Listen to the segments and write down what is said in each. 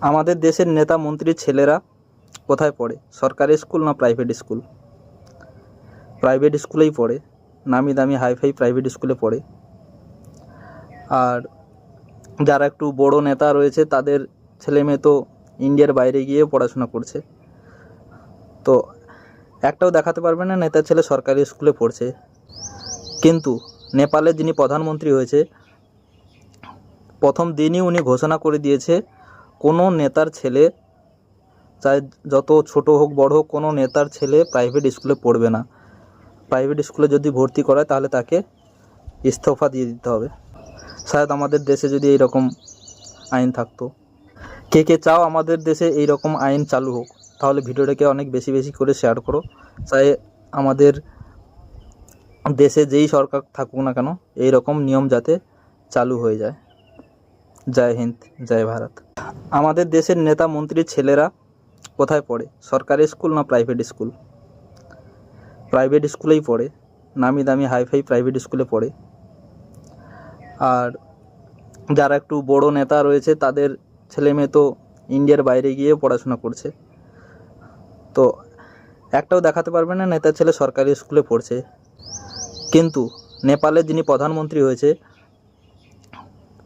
আমাদের দেশের নেতা মন্ত্রীর ছেলেরা কোথায় পড়ে? সরকারি স্কুল না প্রাইভেট স্কুল? প্রাইভেট স্কুলেই পড়ে, নামি দামি হাইফাই প্রাইভেট স্কুলে পড়ে। আর যারা একটু বড় নেতা রয়েছে তাদের ছেলে মেয়ে তো ইন্ডিয়ার বাইরে গিয়ে পড়াশোনা করছে। তো একটাও দেখাতে পারবে না নেতার ছেলে সরকারি স্কুলে পড়ছে। কিন্তু নেপালের যিনি প্রধানমন্ত্রী হয়েছে প্রথম দিনই উনি ঘোষণা করে দিয়েছে কোনো নেতার ছেলে, চাই যত ছোট হোক বড় হোক, কোনো নেতার ছেলে প্রাইভেট স্কুলে পড়বে না। প্রাইভেট স্কুলে যদি ভর্তি করায় তাহলে তাকে ইস্তফা দিয়ে দিতে হবে। শায়দ আমাদের দেশে যদি এইরকম আইন থাকতো। কে কে চাও আমাদের দেশে এইরকম আইন চালু হোক? তাহলে ভিডিওটাকে অনেক বেশি বেশি করে শেয়ার করো। চাই আমাদের দেশে যেই সরকার থাকুক না কেন এইরকম নিয়ম যাতে চালু হয়ে যায়। জয় হিন্দ, জয় ভারত। আমাদের দেশের নেতা মন্ত্রীর ছেলেরা কোথায় পড়ে? সরকারি স্কুল না প্রাইভেট স্কুল? প্রাইভেট স্কুলেই পড়ে, নামি দামি হাইফাই প্রাইভেট স্কুলে পড়ে। আর যারা একটু বড় নেতা রয়েছে তাদের ছেলে মেয়ে তো ইন্ডিয়ার বাইরে গিয়ে পড়াশোনা করছে। তো একটাও দেখাতে পারবে না নেতার ছেলে সরকারি স্কুলে পড়ছে। কিন্তু নেপালের যিনি প্রধানমন্ত্রী হয়েছে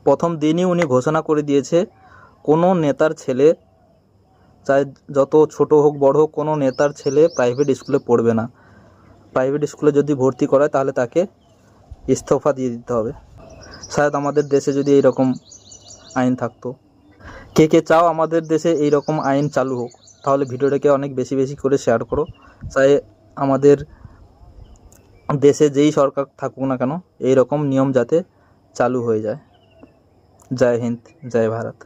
প্রথম দিনই উনি ঘোষণা করে দিয়েছে কোনো নেতার ছেলে, চাই যত ছোট হোক বড় হোক, কোনো নেতার ছেলে প্রাইভেট স্কুলে পড়বে না। প্রাইভেট স্কুলে যদি ভর্তি করায় তাহলে তাকে ইস্তফা দিয়ে দিতে হবে। শায়দ আমাদের দেশে যদি এইরকম আইন থাকতো। কে কে চাও আমাদের দেশে এইরকম আইন চালু হোক? তাহলে ভিডিওটাকে অনেক বেশি বেশি করে শেয়ার করো। চাই আমাদের দেশে যেই সরকার থাকুক না কেন এইরকম নিয়ম যাতে চালু হয়ে যায়। জয় হিন্দ, জয় ভারত।